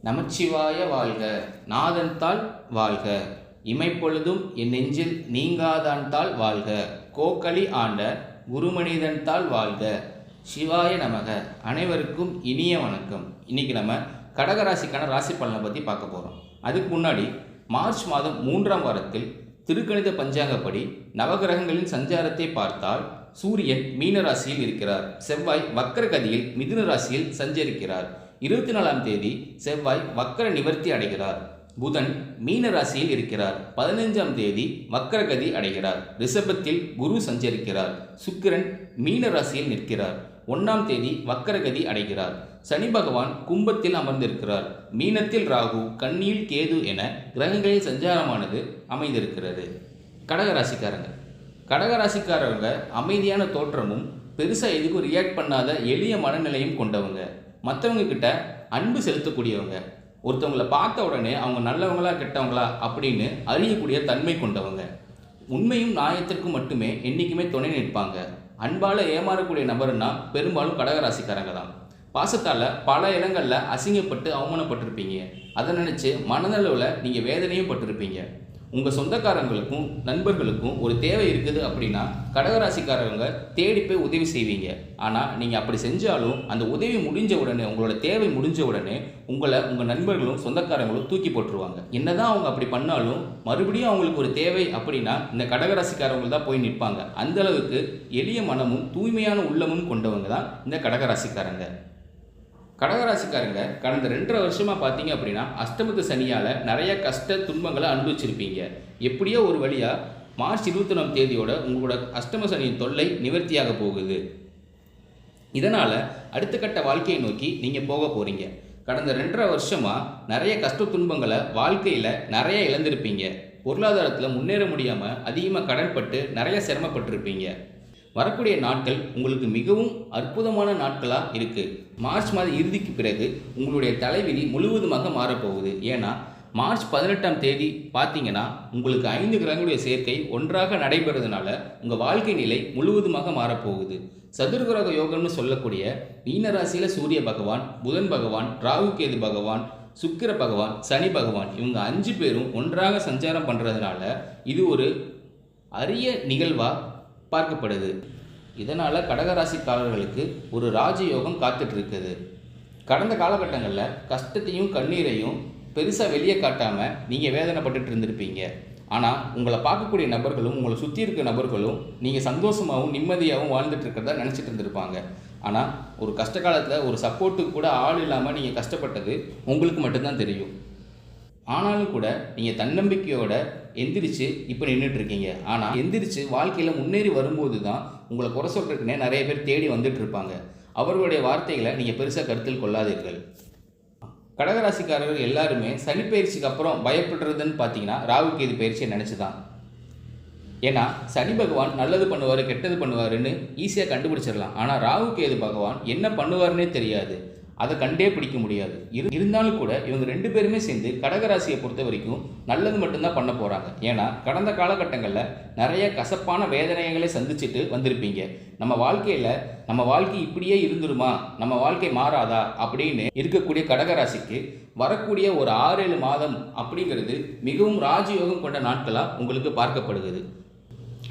நமச்சிவாய வாழ்க. நாதன்தாள் வாழ்க. இமைப்பொழுதும் என் நெஞ்சில் நீங்காதான்தாள் வாழ்க. கோக்களி ஆண்ட குருமனிதன்தாள் வாழ்க. சிவாய நமக. அனைவருக்கும் இனிய வணக்கம். இன்றைக்கி நம்ம கடகராசிக்கான ராசி பலனை பற்றி பார்க்க போகிறோம். அதுக்கு முன்னாடி மார்ச் மாதம் 3ஆம் வாரத்தில் திருக்கணித பஞ்சாங்கப்படி நவகிரகங்களின் சஞ்சாரத்தை பார்த்தால் சூரியன் மீன ராசியில் இருக்கிறார். செவ்வாய் வக்கரகதியில் மிதுன ராசியில் சஞ்சரிக்கிறார். 24ஆம் தேதி செவ்வாய் வக்கர நிவர்த்தி அடைகிறார். புதன் மீன ராசியில் இருக்கிறார். 15ஆம் தேதி வக்கரகதி அடைகிறார். ரிஷபத்தில் குரு சஞ்சரிக்கிறார். சுக்கிரன் மீன ராசியில் நிற்கிறார். 1ஆம் தேதி வக்கரகதி அடைகிறார். சனி பகவான் கும்பத்தில் அமர்ந்திருக்கிறார். மீனத்தில் ராகு, கன்னியில் கேது என கிரகங்களின் சஞ்சாரமானது அமைந்திருக்கிறது. கடகராசிக்காரங்க அமைதியான தோற்றமும் பெருசாக எதுக்கும் ரியாக்ட் பண்ணாத எளிய மனநிலையும் கொண்டவங்க. மற்றவங்க கிட்ட அன்பு செலுத்தக்கூடியவங்க. ஒருத்தவங்களை பார்த்த உடனே அவங்க நல்லவங்களா கெட்டவங்களா அப்படின்னு அறியக்கூடிய தன்மை கொண்டவங்க. உண்மையும் நியாயத்திற்கும் மட்டுமே என்றைக்குமே துணை நிற்பாங்க. அன்பால் ஏமாறக்கூடிய நபர்னா பெரும்பாலும் கடகராசிக்காரங்க தான். பாசத்தால் பல இடங்களில் அசிங்கப்பட்டு அவமானப்பட்டிருப்பீங்க. அதை நினச்சி மனதளவில் நீங்கள் வேதனையும் பட்டிருப்பீங்க. உங்கள் சொந்தக்காரங்களுக்கும் நண்பர்களுக்கும் ஒரு தேவை இருக்குது அப்படின்னா கடகராசிக்காரங்க தேடி போய் உதவி செய்வீங்க. ஆனால் நீங்கள் அப்படி செஞ்சாலும் அந்த உதவி முடிஞ்ச உடனே, உங்களோட தேவை முடிஞ்ச உடனே உங்கள் நண்பர்களும் சொந்தக்காரங்களும் தூக்கி போட்டுருவாங்க. என்னதான் அவங்க அப்படி பண்ணாலும் மறுபடியும் அவங்களுக்கு ஒரு தேவை அப்படின்னா இந்த கடகராசிக்காரங்க தான் போய் நிற்பாங்க. அந்தளவுக்கு எளிய மனமும் தூய்மையான உள்ளமும் கொண்டவங்க தான் இந்த கடகராசிக்காரங்க. கடந்த 2.5 வருஷமாக பார்த்தீங்க அப்படின்னா அஷ்டமத்து சனியால் நிறைய கஷ்ட துன்பங்களை அனுபவிச்சிருப்பீங்க. எப்படியோ ஒரு வழியாக மார்ச் 21ஆம் தேதியோட உங்களோட அஷ்டம சனியின் தொல்லை நிவர்த்தியாக போகுது. இதனால் அடுத்த கட்ட வாழ்க்கையை நோக்கி நீங்கள் போக போகிறீங்க. கடந்த 2.5 வருஷமாக நிறைய கஷ்ட துன்பங்களை வாழ்க்கையில் நிறைய இழந்திருப்பீங்க. பொருளாதாரத்தில் முன்னேற முடியாமல் அதிகமாக கடன்பட்டு நிறைய சிரமப்பட்டிருப்பீங்க. வரக்கூடிய நாட்கள் உங்களுக்கு மிகவும் அற்புதமான நாட்களாக இருக்குது. மார்ச் மாத இறுதிக்கு பிறகு உங்களுடைய தலைவிதி முழுவதுமாக மாறப்போகுது. ஏன்னா மார்ச் 18ஆம் தேதி பார்த்தீங்கன்னா உங்களுக்கு 5 கிரகங்களுடைய சேர்க்கை ஒன்றாக நடைபெறதுனால உங்கள் வாழ்க்கை நிலை முழுவதுமாக மாறப்போகுது. சதுர்கிரக யோகம்னு சொல்லக்கூடிய மீன ராசியில் சூரிய பகவான், புதன் பகவான், ராகு கேது பகவான், சுக்கிர பகவான், சனி பகவான் இவங்க 5 பேரும் ஒன்றாக சஞ்சாரம் பண்ணுறதுனால இது ஒரு அரிய நிகழ்வாக பார்க்கப்படுது. இதனால் கடகராசிக்காரர்களுக்கு ஒரு ராஜயோகம் காத்துட்டு இருக்குது. கடந்த காலகட்டங்களில் கஷ்டத்தையும் கண்ணீரையும் பெருசாக வெளியே காட்டாமல் நீங்கள் வேதனைப்பட்டு இருந்திருப்பீங்க. ஆனால் உங்களை பார்க்கக்கூடிய நபர்களும் உங்களை சுற்றி இருக்க நபர்களும் நீங்கள் சந்தோஷமாகவும் நிம்மதியாகவும் வாழ்ந்துட்டு இருக்கிறதா நினச்சிட்டு இருந்திருப்பாங்க. ஆனால் ஒரு கஷ்ட காலத்தில் ஒரு சப்போர்ட்டுக்கு கூட ஆள் இல்லாமல் நீங்கள் கஷ்டப்பட்டது உங்களுக்கு மட்டும்தான் தெரியும். ஆனாலும் கூட நீங்கள் தன்னம்பிக்கையோட எந்திரிச்சு இப்போ நின்றுட்டுருக்கீங்க. ஆனால் எந்திரிச்சு வாழ்க்கையில் முன்னேறி வரும்போது தான் உங்களை குறை சொல்கிறதுக்குன்னே நிறைய பேர் தேடி வந்துட்டு இருப்பாங்க. அவர்களுடைய வார்த்தைகளை நீங்கள் பெருசாக கருத்தில் கொள்ளாதீர்கள். கடகராசிக்காரர்கள் எல்லாருமே சனி பயிற்சிக்கு அப்புறம் பயப்படுறதுன்னு பார்த்தீங்கன்னா ராகு கேது பயிற்சியை நினச்சி தான். ஏன்னா சனி பகவான் நல்லது பண்ணுவார் கெட்டது பண்ணுவாருன்னு ஈஸியாக கண்டுபிடிச்சிடலாம். ஆனால் ராகு கேது பகவான் என்ன பண்ணுவார்னே தெரியாது. அதை கண்டே பிடிக்க முடியாது. இருந்தாலும் கூட இவங்க 2 பேருமே சேர்ந்து கடகராசியை பொறுத்த வரைக்கும் நல்லது மட்டும்தான் பண்ண போகிறாங்க. ஏன்னா கடந்த காலகட்டங்களில் நிறைய கசப்பான வேதனைகளை சந்திச்சுட்டு வந்திருப்பீங்க. நம்ம வாழ்க்கை இப்படியே இருந்துருமா, நம்ம வாழ்க்கை மாறாதா அப்படின்னு இருக்கக்கூடிய கடகராசிக்கு வரக்கூடிய ஒரு 6-7 மாதம் அப்படிங்கிறது மிகவும் ராஜயோகம் கொண்ட நாட்களாக உங்களுக்கு பார்க்கப்படுகிறது.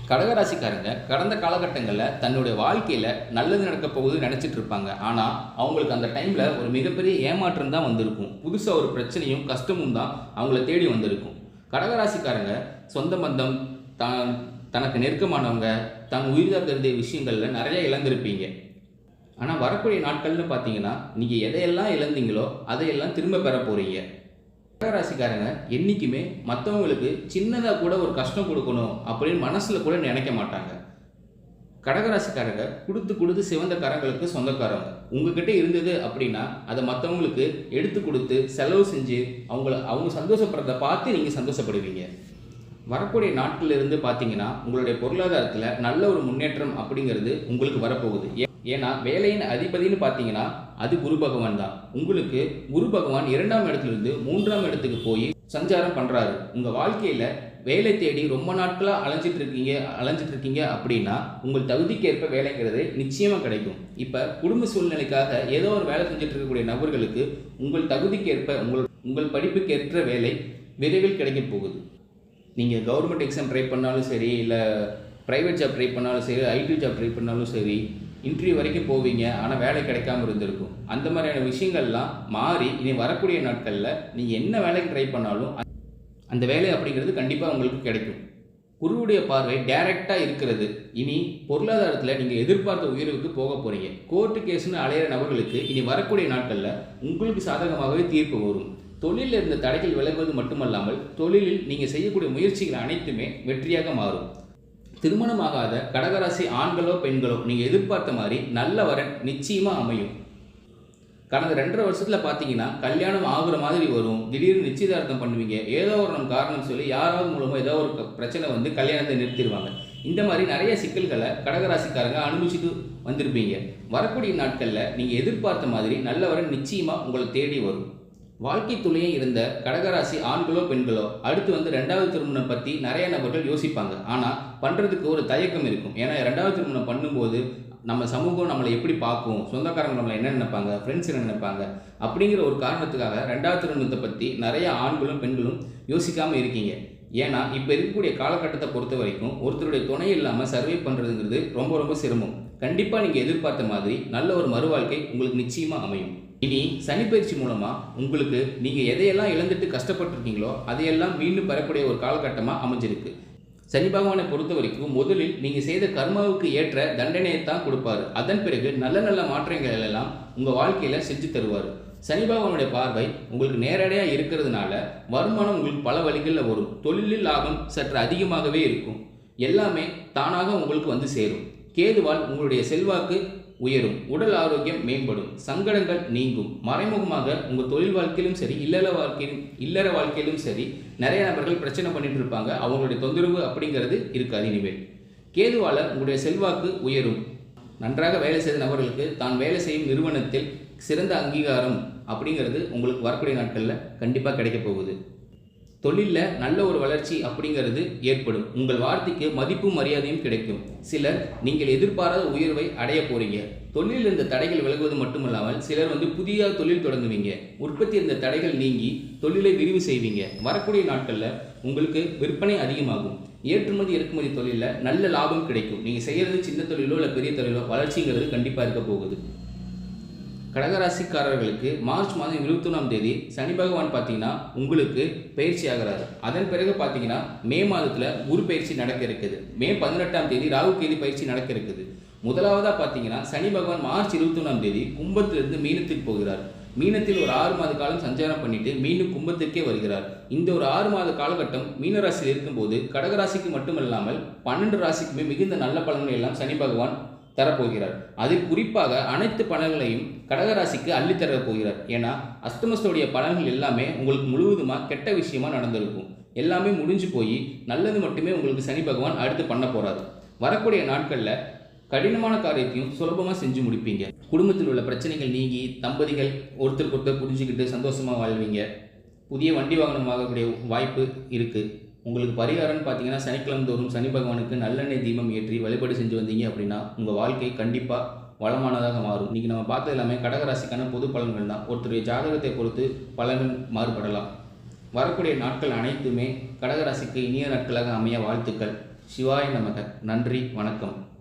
கடகராசிக்காரங்க கடந்த காலகட்டங்களில் தன்னுடைய வாழ்க்கையில் நல்லது நடக்க போகுதுன்னு நினச்சிட்டு இருப்பாங்க. ஆனால் அவங்களுக்கு அந்த டைமில் ஒரு மிகப்பெரிய ஏமாற்றம் தான் வந்திருக்கும். புதுசாக ஒரு பிரச்சனையும் கஷ்டமும் தான் அவங்கள தேடி வந்திருக்கும். கடகராசிக்காரங்க சொந்த பந்தம், தனக்கு நெருக்கமானவங்க, தன் உயிரிழந்த கருதிய விஷயங்களில் நிறைய இழந்திருப்பீங்க. ஆனால் வரக்கூடிய நாட்கள்னு பார்த்தீங்கன்னா நீங்கள் எதையெல்லாம் இழந்தீங்களோ அதையெல்லாம் திரும்ப பெற போகிறீங்க. கடகராசிக்காரங்க என்றைக்குமே மற்றவங்களுக்கு சின்னதாக கூட ஒரு கஷ்டம் கொடுக்கணும் அப்படின்னு மனசில் கூட நினைக்க மாட்டாங்க. கடகராசிக்காரங்க கொடுத்து சிவந்த கரங்களுக்கு சொந்தக்காரங்க. உங்ககிட்ட இருந்தது அப்படின்னா அதை மற்றவங்களுக்கு எடுத்து கொடுத்து செலவு செஞ்சு அவங்க சந்தோஷப்படுறதை பார்த்து நீங்கள் சந்தோஷப்படுவீங்க. வரக்கூடிய நாட்களில் இருந்து பார்த்தீங்கன்னா உங்களுடைய பொருளாதாரத்தில் நல்ல ஒரு முன்னேற்றம் அப்படிங்கிறது உங்களுக்கு வரப்போகுது. ஏன்னா வேலையின் அதிபதினு பார்த்தீங்கன்னா அது குரு பகவான் தான். உங்களுக்கு குரு பகவான் 2ஆம் இடத்துலேருந்து 3ஆம் இடத்துக்கு போய் சஞ்சாரம் பண்ணுறாரு. உங்கள் வாழ்க்கையில் வேலை தேடி ரொம்ப நாட்களாக அலைஞ்சிட்டு இருக்கீங்க அப்படின்னா உங்கள் தகுதிக்கேற்ப வேலைங்கிறது நிச்சயமாக கிடைக்கும். இப்போ குடும்ப சூழ்நிலைக்காக ஏதோ ஒரு வேலை செஞ்சுட்டு இருக்கக்கூடிய நபர்களுக்கு உங்கள் தகுதிக்கேற்ப உங்கள் படிப்புக்கேற்ற வேலை விரைவில் கிடைக்க போகுது. நீங்கள் கவர்மெண்ட் எக்ஸாம் ட்ரை பண்ணாலும் சரி, இல்லை ப்ரைவேட் ஜாப் ட்ரை பண்ணாலும் சரி, ஐடி ஜாப் ட்ரை பண்ணாலும் சரி, இன்டர்வியூ வரைக்கும் போவீங்க, ஆனால் வேலை கிடைக்காம இருந்திருக்கும். அந்த மாதிரியான விஷயங்கள்லாம் மாறி இனி வரக்கூடிய நாட்களில் நீங்கள் என்ன வேலைக்கு ட்ரை பண்ணாலும் அந்த வேலை அப்படிங்கிறது கண்டிப்பாக உங்களுக்கு கிடைக்கும். குருவுடைய பார்வை டைரெக்டாக இருக்கிறது. இனி பொருளாதாரத்தில் நீங்கள் எதிர்பார்த்த உயர்வுக்கு போக போகிறீங்க. கோர்ட்டு கேஸ்னு அலையிற நபர்களுக்கு இனி வரக்கூடிய நாட்களில் உங்களுக்கு சாதகமாகவே தீர்ப்பு வரும். தொழிலில் இருந்த தடைகள் விலகுவது மட்டுமல்லாமல் தொழிலில் நீங்கள் செய்யக்கூடிய முயற்சிகள் அனைத்துமே வெற்றியாக மாறும். திருமணமாகாத கடகராசி ஆண்களோ பெண்களோ நீங்கள் எதிர்பார்த்த மாதிரி நல்ல வரன் நிச்சயமாக அமையும். கடந்த 2.5 வருஷத்தில் பார்த்தீங்கன்னா கல்யாணம் ஆகுற மாதிரி வரும். திடீர்னு நிச்சயதார்த்தம் பண்ணுவீங்க. ஏதோ ஒரு காரணம் சொல்லி யாராவது மூலமாக ஏதோ ஒரு பிரச்சனை வந்து கல்யாணத்தை நிறுத்திடுவாங்க. இந்த மாதிரி நிறைய சிக்கல்களை கடகராசிக்காரங்க அனுபவிச்சுட்டு வந்திருப்பீங்க. வரக்கூடிய நாட்களில் நீங்கள் எதிர்பார்த்த மாதிரி நல்ல வரன் நிச்சயமாக உங்களை தேடி வரும். வாழ்க்கை துணையே இருந்த கடகராசி ஆண்களோ பெண்களோ அடுத்து வந்து 2வது திருமணம் பற்றி நிறைய நபர்கள் யோசிப்பாங்க. ஆனால் பண்ணுறதுக்கு ஒரு தயக்கம் இருக்கும். ஏன்னா 2வது திருமணம் பண்ணும்போது நம்ம சமூகம் நம்மளை எப்படி பார்க்கும், சொந்தக்காரங்க நம்மளை என்ன நினைப்பாங்க, ஃப்ரெண்ட்ஸ் என்ன நினைப்பாங்க அப்படிங்கிற ஒரு காரணத்துக்காக 2வது திருமணத்தை பற்றி நிறைய ஆண்களும் பெண்களும் யோசிக்காமல் இருக்கீங்க. ஏன்னா இப்போ இருக்கக்கூடிய காலகட்டத்தை பொறுத்த வரைக்கும் ஒருத்தருடைய துணை இல்லாமல் சர்வே பண்ணுறதுங்கிறது ரொம்ப ரொம்ப சிரமம். கண்டிப்பாக நீங்கள் எதிர்பார்த்த மாதிரி நல்ல ஒரு மறுவாழ்க்கை உங்களுக்கு நிச்சயமாக அமையும். இனி சனிப்பயிற்சி மூலமாக உங்களுக்கு நீங்கள் எதையெல்லாம் இழந்துட்டு கஷ்டப்பட்டுருக்கீங்களோ அதையெல்லாம் மீண்டும் பெறக்கூடிய ஒரு காலகட்டமாக அமைஞ்சிருக்கு. சனி பகவானை பொறுத்த வரைக்கும் முதலில் நீங்கள் செய்த கர்மாவுக்கு ஏற்ற தண்டனையை தான் கொடுப்பாரு. அதன் பிறகு நல்ல நல்ல மாற்றங்கள் எல்லாம் உங்கள் வாழ்க்கையில் செஞ்சு தருவார். சனி பகவானுடைய பார்வை உங்களுக்கு நேரடியாக இருக்கிறதுனால வருமானம் உங்களுக்கு பல வழிகளில் வரும். தொழிலில் லாபம் சற்று அதிகமாகவே இருக்கும். எல்லாமே தானாக உங்களுக்கு வந்து சேரும். கேதுவால் உங்களுடைய செல்வாக்கு உயரும். உடல் ஆரோக்கியம் மேம்படும். சங்கடங்கள் நீங்கும். மறைமுகமாக உங்கள் தொழில் வாழ்க்கையிலும் சரி, இல்லற வாழ்க்கையிலும் சரி நிறைய நபர்கள் பிரச்சனை பண்ணிட்டு இருப்பாங்க. அவங்களுடைய தொந்தரவு அப்படிங்கிறது இருக்காது. இனிமேல் கேதுவால் உங்களுடைய செல்வாக்கு உயரும். நன்றாக வேலை செய்த நபர்களுக்கு தான் வேலை செய்யும் நிறுவனத்தில் சிறந்த அங்கீகாரம் அப்படிங்கிறது உங்களுக்கு வரக்கூடிய நாட்களில் கண்டிப்பாக கிடைக்க போகுது. தொழிலில் நல்ல ஒரு வளர்ச்சி அப்படிங்கிறது ஏற்படும். உங்கள் வார்த்தைக்கு மதிப்பும் மரியாதையும் கிடைக்கும். சிலர் நீங்கள் எதிர்பாராத உயர்வை அடைய போறீங்க. தொழிலில் இருந்த தடைகள் விலகுவது மட்டுமல்லாமல் சிலர் வந்து புதிய தொழில் தொடங்குவீங்க. உற்பத்தி இருந்த தடைகள் நீங்கி தொழிலை விரிவு செய்வீங்க. வரக்கூடிய நாட்களில் உங்களுக்கு விற்பனை அதிகமாகும். ஏற்றுமதி இறக்குமதி தொழிலில் நல்ல லாபம் கிடைக்கும். நீங்கள் செய்கிறது சின்ன தொழிலோ இல்லை பெரிய தொழிலோ வளர்ச்சிங்கிறது கண்டிப்பாக இருக்க போகுது. கடகராசிக்காரர்களுக்கு மார்ச் மாதம் 21ஆம் தேதி சனி பகவான் பார்த்தீங்கன்னா உங்களுக்கு பயிற்சி ஆகிறாரு. அதன் பிறகு பார்த்தீங்கன்னா மே மாதத்தில் குரு பயிற்சி நடக்க இருக்குது. மே 18ஆம் தேதி ராகு கேது பயிற்சி நடக்க இருக்குது. முதலாவதாக பார்த்தீங்கன்னா சனி பகவான் மார்ச் 21ஆம் தேதி கும்பத்திலிருந்து மீனத்துக்கு போகிறார். மீனத்தில் ஒரு 6 மாத காலம் சஞ்சாரம் பண்ணிட்டு மீண்டும் கும்பத்திற்கே வருகிறார். இந்த ஒரு 6 மாத காலகட்டம் மீனராசியில் இருக்கும்போது கடகராசிக்கு மட்டுமல்லாமல் 12 ராசிக்குமே மிகுந்த நல்ல பலன்கள் எல்லாம் சனி பகவான் தரப்போகிறார். அதில் குறிப்பாக அனைத்து பலன்களையும் கடகராசிக்கு அள்ளித்தரப் போகிறார். ஏன்னா அஸ்தமஸ்தோடைய பலன்கள் எல்லாமே உங்களுக்கு முழுவதுமாக கெட்ட விஷயமா நடந்திருக்கும். எல்லாமே முடிஞ்சு போய் நல்லது மட்டுமே உங்களுக்கு சனி பகவான் அடுத்து பண்ண போறாரு. வரக்கூடிய நாட்களில் கடினமான காரியத்தையும் சுலபமாக செஞ்சு முடிப்பீங்க. குடும்பத்தில் உள்ள பிரச்சனைகள் நீங்கி தம்பதிகள் ஒருத்தருக்கு ஒருத்தர் புரிஞ்சுக்கிட்டு சந்தோஷமாக வாழ்வீங்க. புதிய வண்டி வாகனம் வாங்கக்கூடிய வாய்ப்பு இருக்குது. உங்களுக்கு பரிகாரம்னு பார்த்தீங்கன்னா சனிக்கிழமை தோறும் சனி பகவானுக்கு நல்லெண்ணெய் தீபம் ஏற்றி வழிபாடு செஞ்சு வந்தீங்க அப்படின்னா உங்கள் வாழ்க்கை கண்டிப்பாக வளமானதாக மாறும். இன்றைக்கி நம்ம பார்த்தது எல்லாமே கடகராசிக்கான பொது பலன்கள் தான். ஒருத்தருடைய ஜாதகத்தை பொறுத்து பலன்கள் மாறுபடலாம். வரக்கூடிய நாட்கள் அனைத்துமே கடகராசிக்கு இனிய நாட்களாக அமைய வாழ்த்துக்கள். சிவாய நமக. நன்றி, வணக்கம்.